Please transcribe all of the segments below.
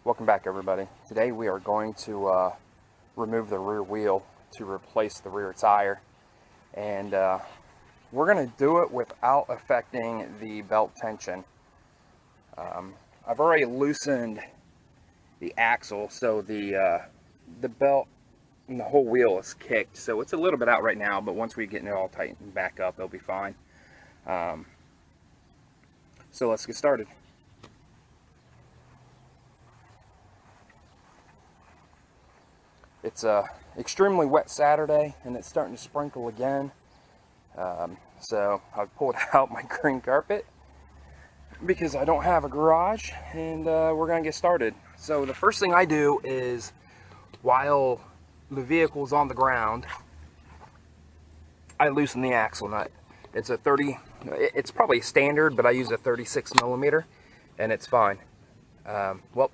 Welcome back, everybody. Today we are going to remove the rear wheel to replace the rear tire, and we're going to do it without affecting the belt tension. I've already loosened the axle, so the belt and the whole wheel is kicked, so it's a little bit out right now, but once we get it all tightened back up, it'll be fine. So let's get started. It's a extremely wet Saturday, and it's starting to sprinkle again. So I've pulled out my green carpet because I don't have a garage, and we're gonna get started. So the first thing I do is, while the vehicle's on the ground, I loosen the axle nut. It's a 30. It's probably standard, but I use a 36 millimeter, and it's fine. Well,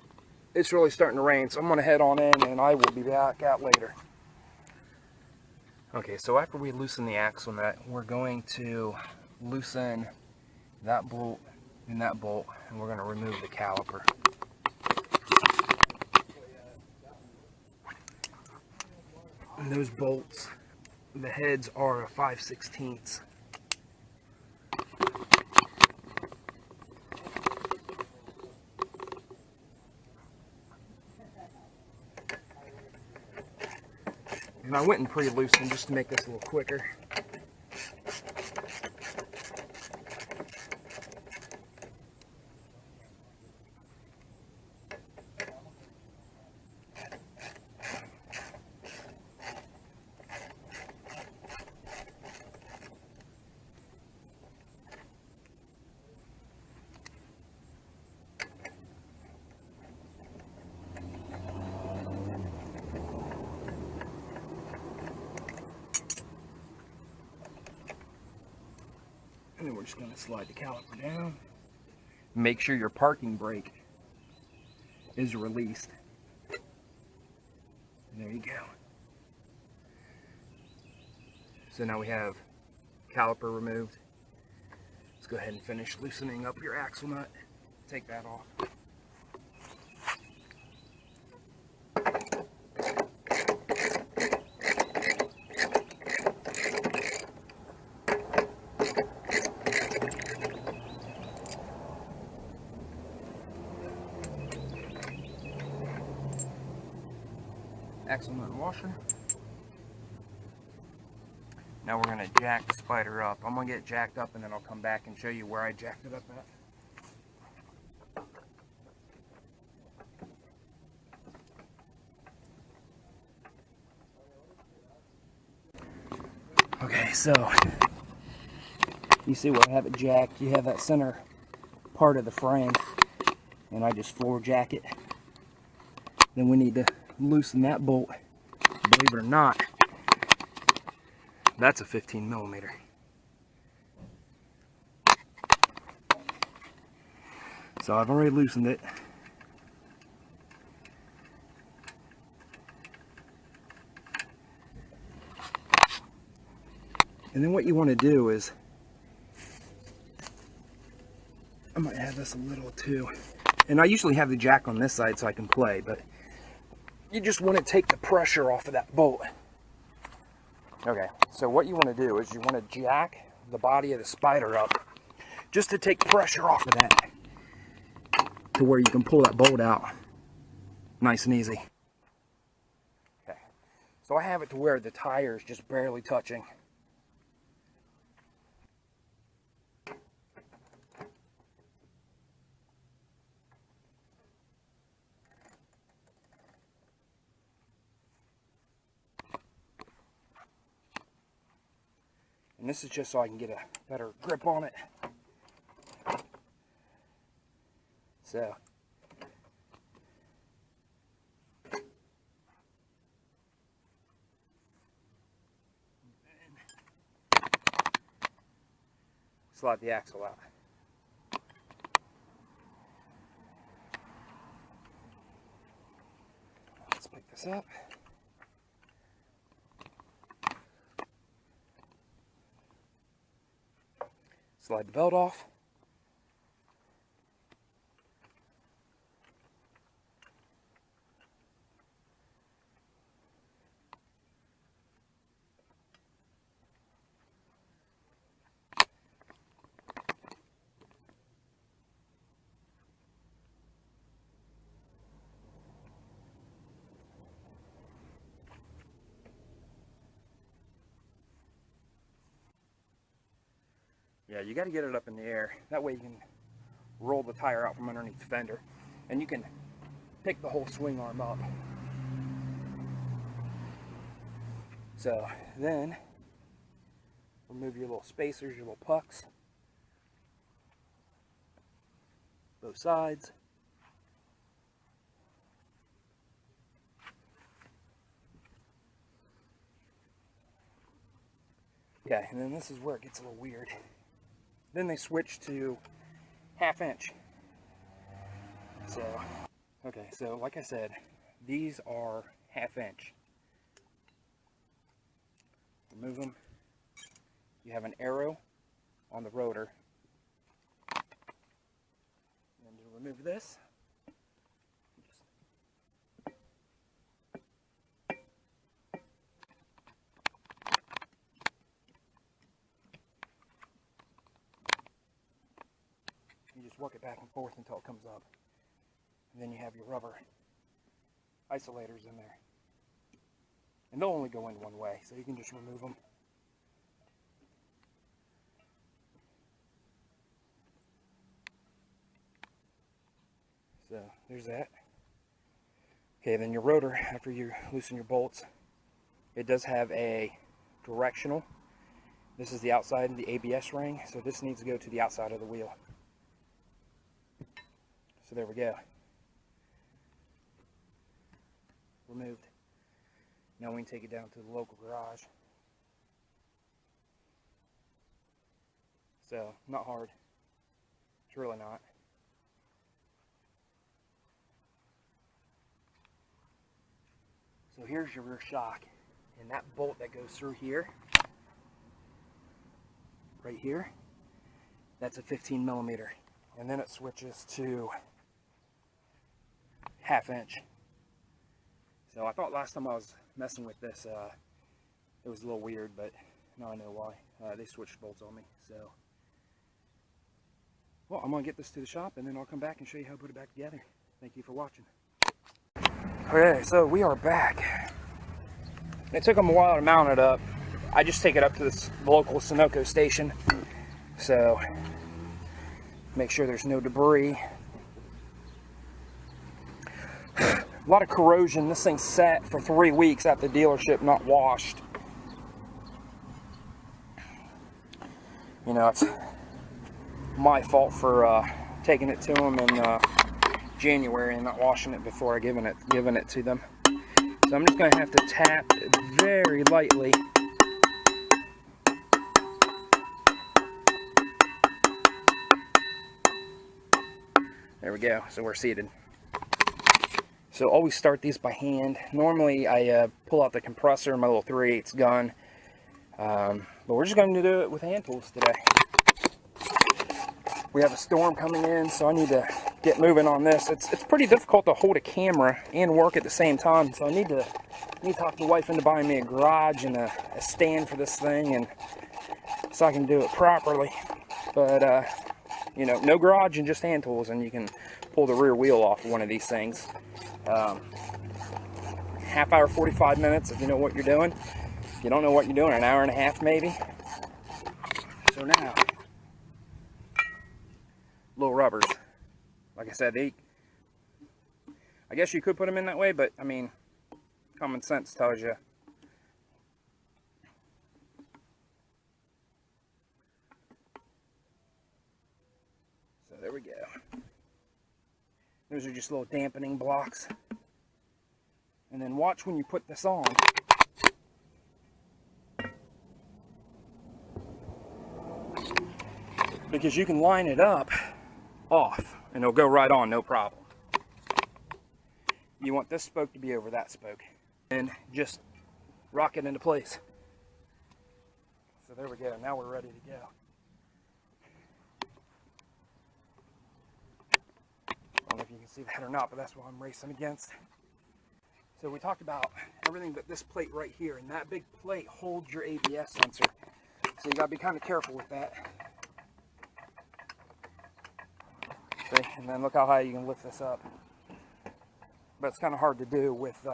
it's really starting to rain, so I'm going to head on in, and I will be back out later. Okay, so after we loosen the axle nut, we're going to loosen that bolt and that bolt, and we're going to remove the caliper. And those bolts, the heads are a 5/16. And I went and pre-loosened just to make this a little quicker. And then we're just going to slide the caliper down. Make sure your parking brake is released. And there you go. So now we have caliper removed. Let's go ahead and finish loosening up your axle nut. Take that off. Axle nut and washer. Now we're going to jack the spyder up. I'm going to get it jacked up, and then I'll come back and show you where I jacked it up at. Okay, so you see where I have it jacked. You have that center part of the frame, and I just floor jack it. Then we need to loosen that bolt. Believe it or not, that's a 15 millimeter. So I've already loosened it. And then what you want to do is, I might have this a little too, and I usually have the jack on this side so I can play, but you just want to take the pressure off of that bolt. Okay, so what you want to do is you want to jack the body of the spyder up just to take pressure off of that, to where you can pull that bolt out nice and easy. Okay, so I have it to where the tire is just barely touching. And this is just so I can get a better grip on it. So, slide the axle out. Let's pick this up. Slide the belt off. Yeah, you got to get it up in the air. That way you can roll the tire out from underneath the fender, and you can pick the whole swing arm up. So then remove your little spacers, your little pucks, both sides. Okay, and then this is where it gets a little weird. Then they switch to 1/2 inch. So, okay, so like I said, these are 1/2 inch. Remove them. You have an arrow on the rotor. And to remove this, you just work it back and forth until it comes up. And then you have your rubber isolators in there. And they'll only go in one way, so you can just remove them. So there's that. Okay, then your rotor, after you loosen your bolts, it does have a directional. This is the outside of the ABS ring, so this needs to go to the outside of the wheel. So there we go. Removed. Now we can take it down to the local garage. So, not hard. It's really not. So here's your rear shock. And that bolt that goes through here, right here, that's a 15 millimeter. And then it switches to 1/2 inch. So I thought last time I was messing with this, it was a little weird, but now I know why. They switched bolts on me. So, well, I'm going to get this to the shop, and then I'll come back and show you how to put it back together. Thank you for watching. Okay, so we are back. It took them a while to mount it up. I just take it up to this local Sunoco station. So, make sure there's no debris. A lot of corrosion. This thing sat for 3 weeks at the dealership, not washed. You know, it's my fault for taking it to them in January and not washing it before giving it to them. So I'm just going to have to tap very lightly. There we go. So we're seated. So always start these by hand. Normally I pull out the compressor, my little 3/8 gun, but we're just going to do it with hand tools today. We have a storm coming in, so I need to get moving on this. It's pretty difficult to hold a camera and work at the same time, so I need to talk the wife into buying me a garage and a stand for this thing, and so I can do it properly. But you know, no garage and just hand tools, and you can pull the rear wheel off of one of these things. Half hour, 45 minutes if you know what you're doing. If you don't know what you're doing, an hour and a half maybe. So now, little rubbers. Like I said, I guess you could put them in that way, but I mean, common sense tells you. So there we go. Those are just little dampening blocks. And then watch when you put this on. Because you can line it up off and it'll go right on, no problem. You want this spoke to be over that spoke. And just rock it into place. So there we go. Now we're ready to go. I don't know if you can see that or not, but that's what I'm racing against. So we talked about everything but this plate right here, and that big plate holds your ABS sensor. So you gotta be kind of careful with that. See, and then look how high you can lift this up. But it's kind of hard to do with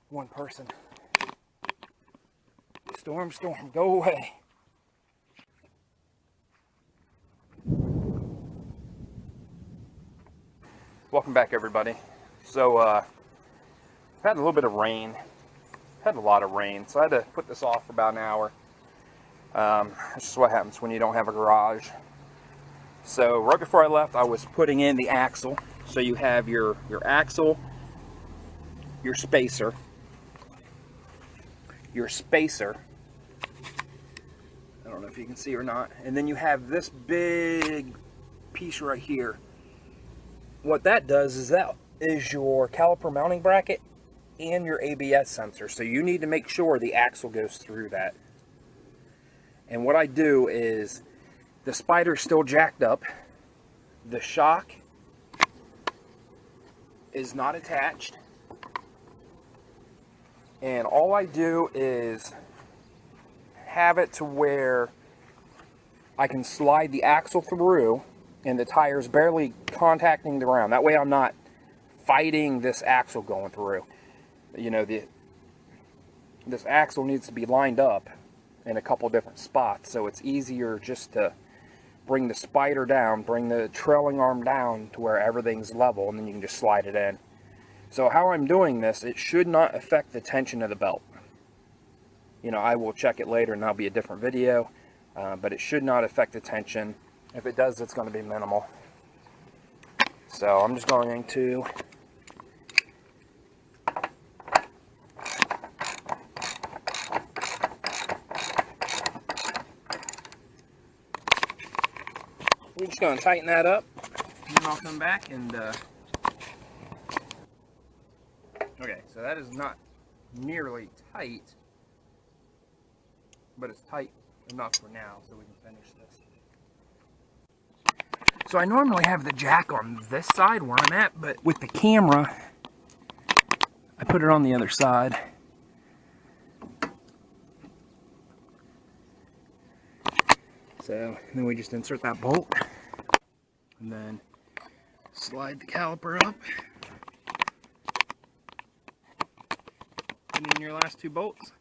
one person. Storm, storm, go away. Welcome back, everybody. So, I've had a little bit of rain. Had a lot of rain, so I had to put this off for about an hour. That's just what happens when you don't have a garage. So, right before I left, I was putting in the axle. So you have your axle, your spacer, I don't know if you can see or not, and then you have this big piece right here. What that does is that is your caliper mounting bracket and your ABS sensor. So you need to make sure the axle goes through that. And what I do is the spider's still jacked up. The shock is not attached. And all I do is have it to where I can slide the axle through and the tire's barely contacting the ground. That way I'm not fighting this axle going through. You know, this axle needs to be lined up in a couple different spots, so it's easier just to bring the spider down, bring the trailing arm down to where everything's level, and then you can just slide it in. So how I'm doing this, it should not affect the tension of the belt. You know, I will check it later and that'll be a different video, but it should not affect the tension. If it does, it's going to be minimal. So I'm just going to we're just going to tighten that up, and then I'll come back and okay, so that is not nearly tight, but it's tight enough for now, so we can finish this. So I normally have the jack on this side where I'm at, but with the camera, I put it on the other side. So then we just insert that bolt, and then slide the caliper up, and in your last two bolts.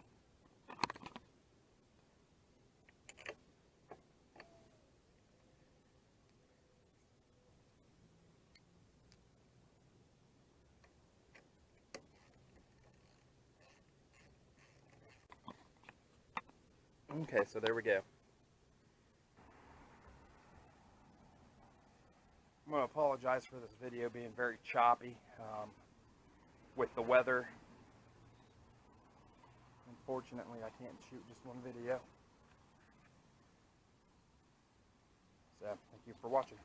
Okay, so there we go. I'm going to apologize for this video being very choppy with the weather. Unfortunately, I can't shoot just one video. So, thank you for watching.